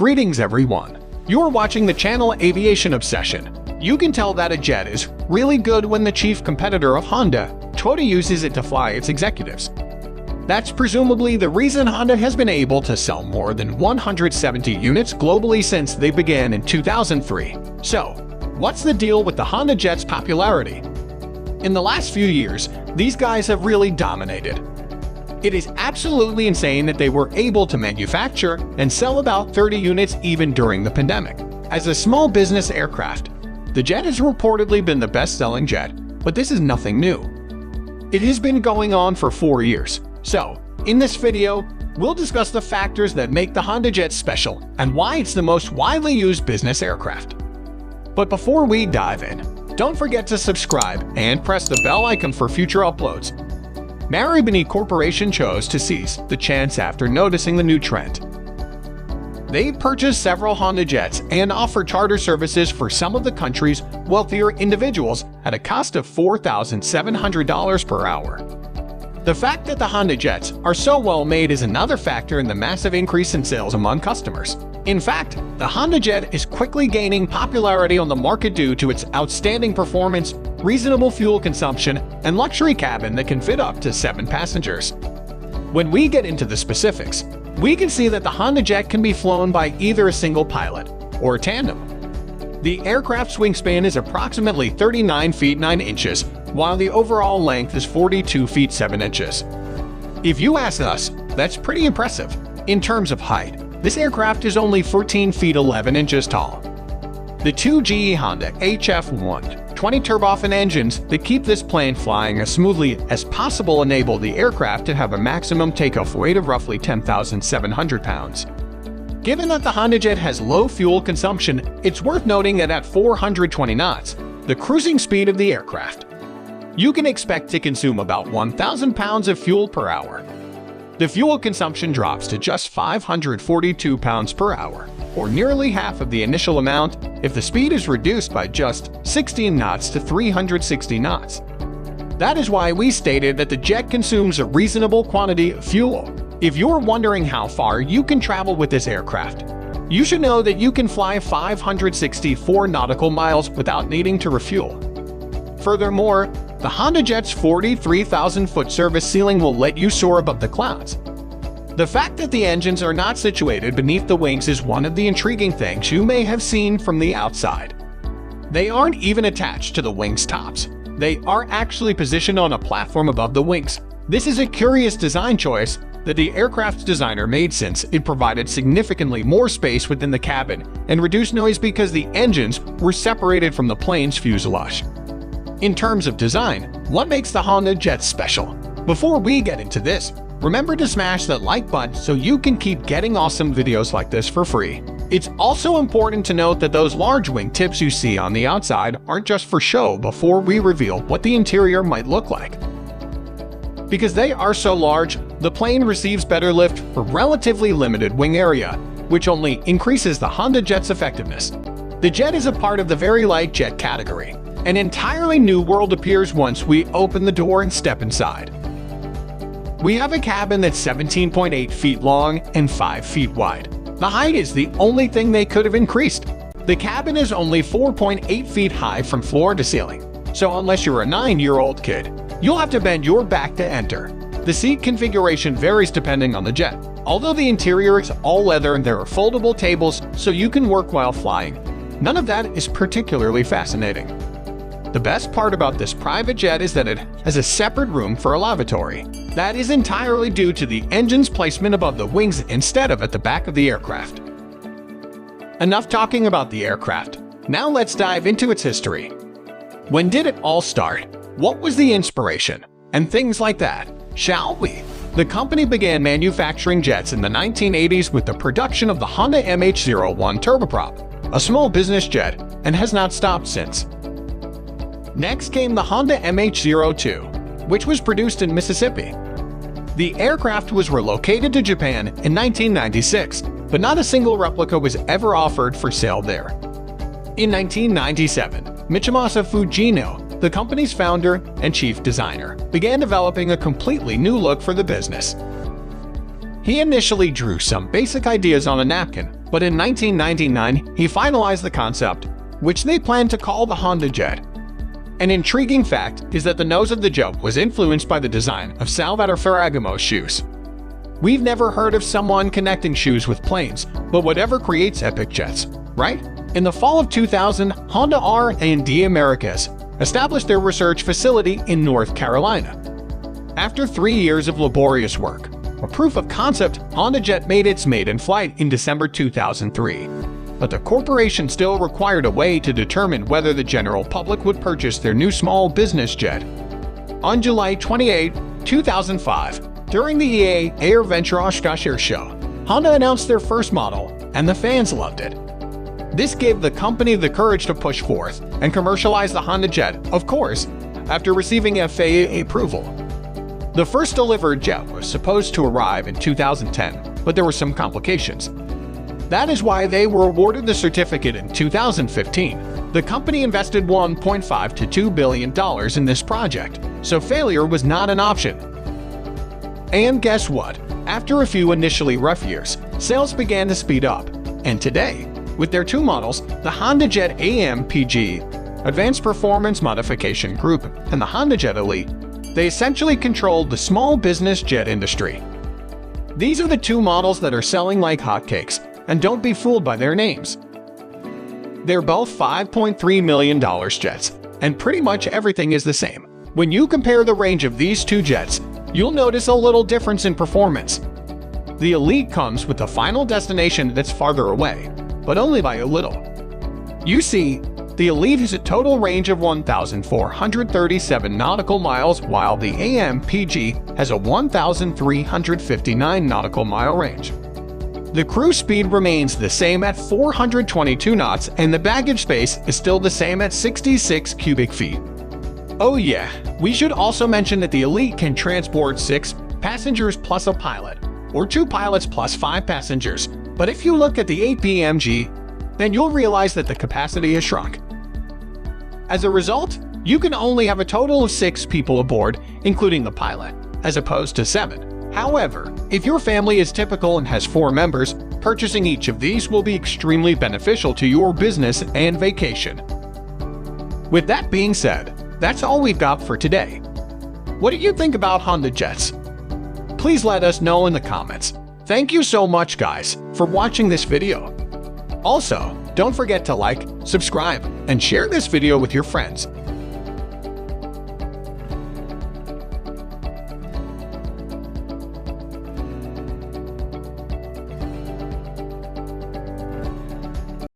Greetings everyone. You're watching the channel Aviation Obsession. You can tell that a jet is really good when the chief competitor of Honda, Toyota, uses it to fly its executives. That's presumably the reason Honda has been able to sell more than 170 units globally since they began in 2003. So, what's the deal with the HondaJet's popularity? In the last few years, these guys have really dominated. It is absolutely insane that they were able to manufacture and sell about 30 units even during the pandemic. As a small business aircraft, the jet has reportedly been the best-selling jet, but this is nothing new. It has been going on for 4 years. So, in this video, we'll discuss the factors that make the HondaJet special and why it's the most widely used business aircraft. But before we dive in, don't forget to subscribe and press the bell icon for future uploads. Marubeni Corporation chose to seize the chance after noticing the new trend. They purchased several HondaJets and offer charter services for some of the country's wealthier individuals at a cost of $4,700 per hour. The fact that the HondaJets are so well made is another factor in the massive increase in sales among customers. In fact, the HondaJet is quickly gaining popularity on the market due to its outstanding performance, reasonable fuel consumption, and luxury cabin that can fit up to 7 passengers. When we get into the specifics, we can see that the HondaJet can be flown by either a single pilot or a tandem. The aircraft's wingspan is approximately 39 feet 9 inches, while the overall length is 42 feet 7 inches. If you ask us, that's pretty impressive. In terms of height, this aircraft is only 14 feet 11 inches tall. The two GE Honda HF120 turbofan engines that keep this plane flying as smoothly as possible enable the aircraft to have a maximum takeoff weight of roughly 10,700 pounds. Given that the HondaJet has low fuel consumption, it's worth noting that at 420 knots, the cruising speed of the aircraft, you can expect to consume about 1,000 pounds of fuel per hour. The fuel consumption drops to just 542 pounds per hour, or nearly half of the initial amount if the speed is reduced by just 16 knots to 360 knots. That is why we stated that the jet consumes a reasonable quantity of fuel. If you're wondering how far you can travel with this aircraft, you should know that you can fly 564 nautical miles without needing to refuel. Furthermore, the HondaJet's 43,000-foot service ceiling will let you soar above the clouds. The fact that the engines are not situated beneath the wings is one of the intriguing things you may have seen from the outside. They aren't even attached to the wings' tops. They are actually positioned on a platform above the wings. This is a curious design choice that the aircraft's designer made since it provided significantly more space within the cabin and reduced noise because the engines were separated from the plane's fuselage. In terms of design, what makes the HondaJet special? Before we get into this, remember to smash that like button so you can keep getting awesome videos like this for free. It's also important to note that those large wing tips you see on the outside aren't just for show before we reveal what the interior might look like. Because they are so large, the plane receives better lift for relatively limited wing area, which only increases the HondaJet's effectiveness. The jet is a part of the very light jet category. An entirely new world appears once we open the door and step inside. We have a cabin that's 17.8 feet long and 5 feet wide. The height is the only thing they could have increased. The cabin is only 4.8 feet high from floor to ceiling, so unless you're a 9-year-old kid, you'll have to bend your back to enter. The seat configuration varies depending on the jet. Although the interior is all leather and there are foldable tables so you can work while flying, none of that is particularly fascinating. The best part about this private jet is that it has a separate room for a lavatory. That is entirely due to the engine's placement above the wings instead of at the back of the aircraft. Enough talking about the aircraft. Now let's dive into its history. When did it all start? What was the inspiration? And things like that, shall we? The company began manufacturing jets in the 1980s with the production of the Honda MH-01 turboprop, a small business jet, and has not stopped since. Next came the Honda MH-02, which was produced in Mississippi. The aircraft was relocated to Japan in 1996, but not a single replica was ever offered for sale there. In 1997, Michimasa Fujino, the company's founder and chief designer, began developing a completely new look for the business. He initially drew some basic ideas on a napkin, But in 1999, he finalized the concept, which they planned to call the HondaJet. An intriguing fact is that the nose of the jet was influenced by the design of Salvatore Ferragamo's shoes. We've never heard of someone connecting shoes with planes, but whatever creates epic jets, right? In the fall of 2000, Honda R&D Americas established their research facility in North Carolina. After 3 years of laborious work, a proof of concept HondaJet made its maiden flight in December 2003. But the corporation still required a way to determine whether the general public would purchase their new small business jet. On July 28, 2005, during the EA Air Venture Air Show, Honda announced their first model, and the fans loved it. This gave the company the courage to push forth and commercialize the HondaJet, of course, after receiving FAA approval. The first delivered jet was supposed to arrive in 2010, but there were some complications. That is why they were awarded the certificate in 2015. The company invested $1.5 to $2 billion in this project, so failure was not an option. And guess what? After a few initially rough years, sales began to speed up, and today, with their two models, the HondaJet AMPG, Advanced Performance Modification Group, and the HondaJet Elite, they essentially controlled the small business jet industry. These are the two models that are selling like hotcakes, and don't be fooled by their names. They're both $5.3 million jets, and pretty much everything is the same. When you compare the range of these two jets, you'll notice a little difference in performance. The Elite comes with a final destination that's farther away, but only by a little. You see, the Elite has a total range of 1,437 nautical miles, while the AMPG has a 1,359 nautical mile range. The cruise speed remains the same at 422 knots, and the baggage space is still the same at 66 cubic feet. Oh yeah, we should also mention that the Elite can transport 6 passengers plus a pilot, or 2 pilots plus 5 passengers. But if you look at the AMPG, then you'll realize that the capacity has shrunk. As a result, you can only have a total of 6 people aboard, including the pilot, as opposed to 7. However, if your family is typical and has 4 members, purchasing each of these will be extremely beneficial to your business and vacation. With that being said, that's all we've got for today. What do you think about HondaJets? Please let us know in the comments. Thank you so much, guys, for watching this video. Also, don't forget to like, subscribe, and share this video with your friends.